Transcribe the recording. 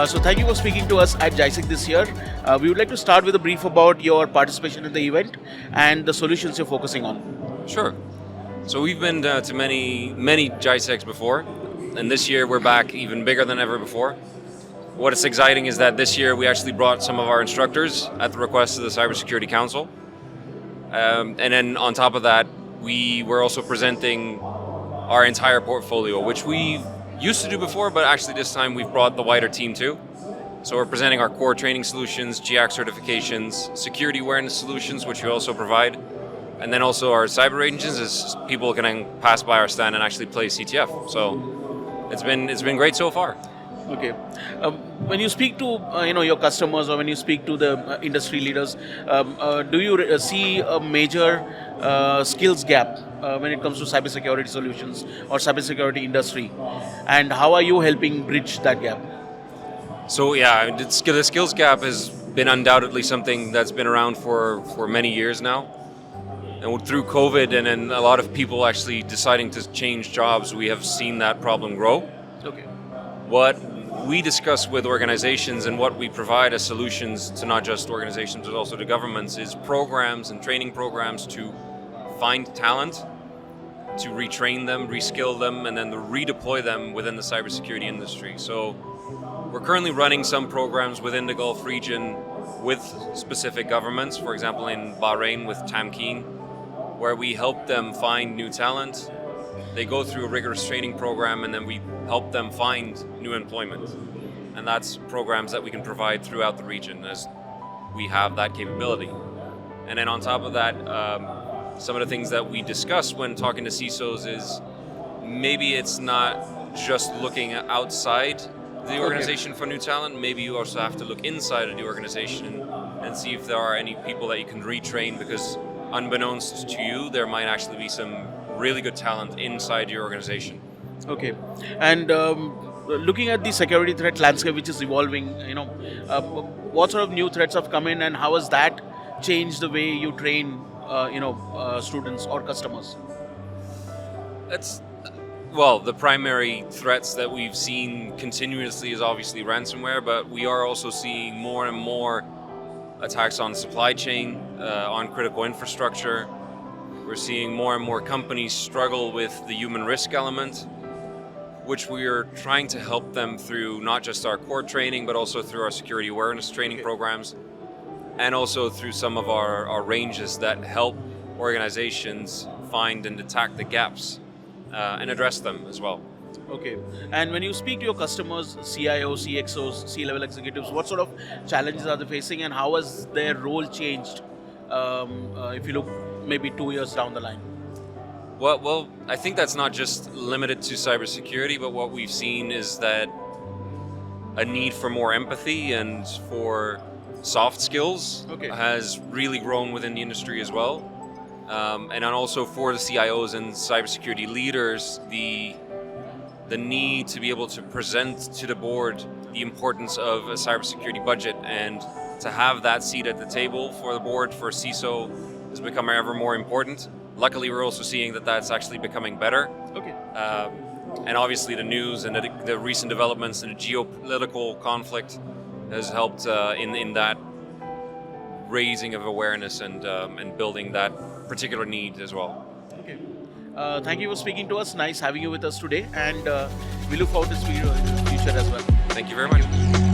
So thank you for speaking to us at GISEC this year. We would like to start with a brief about your participation in the event and the solutions you're focusing on. Sure. So we've been to many GISECs before, and this year we're back even bigger than ever before. What is exciting is that this year we actually brought some of our instructors at the request of the Cybersecurity Council. And then on top of that, we were also presenting our entire portfolio, which we used to do before, but actually this time we've brought the wider team too. So we're presenting our core training solutions, GIAC certifications, security awareness solutions, which we also provide, and then also our cyber agents, as people can then pass by our stand and actually play CTF. So it's been great so far. Okay. When you speak to your customers or when you speak to the industry leaders, do you see a major skills gap when it comes to cybersecurity solutions or cybersecurity industry, and how are you helping bridge that gap? So yeah, the skills gap has been undoubtedly something that's been around for many years now. And through COVID and then a lot of people actually deciding to change jobs, we have seen that problem grow. Okay. What we discuss with organizations and what we provide as solutions to not just organizations but also to governments is programs and training programs to find talent, to retrain them, reskill them, and then to redeploy them within the cybersecurity industry. So we're currently running some programs within the Gulf region with specific governments, for example in Bahrain with Tamkeen, where we help them find new talent. They go through a rigorous training program and then we help them find new employment. And that's programs that we can provide throughout the region as we have that capability. And then on top of that, some of the things that we discuss when talking to CISOs is maybe it's not just looking outside the organization for new talent, maybe you also have to look inside of the organization and see if there are any people that you can retrain, because unbeknownst to you, there might actually be some really good talent inside your organization. Okay. And looking at the security threat landscape, which is evolving, what sort of new threats have come in, and how has that changed the way you train, students or customers? Well, the primary threats that we've seen continuously is obviously ransomware, but we are also seeing more and more attacks on supply chain, on critical infrastructure. We're seeing more and more companies struggle with the human risk element, which we are trying to help them through not just our core training, but also through our security awareness training programs, and also through some of our ranges that help organizations find and detect the gaps and address them as well. Okay. And when you speak to your customers, CIOs, CXOs, C-level executives, what sort of challenges are they facing, and how has their role changed if you look maybe 2 years down the line? Well, I think that's not just limited to cybersecurity, but what we've seen is that a need for more empathy and for soft skills has really grown within the industry as well. And then also for the CIOs and cybersecurity leaders, the need to be able to present to the board the importance of a cybersecurity budget, and to have that seat at the table for the board, for CISO, has become ever more important. Luckily, we're also seeing that that's actually becoming better. Okay. And obviously the news and the recent developments in the geopolitical conflict has helped in that raising of awareness and building that particular need as well. Okay. Thank you for speaking to us. Nice having you with us today, and we look forward to this video in the future as well. Thank you very much.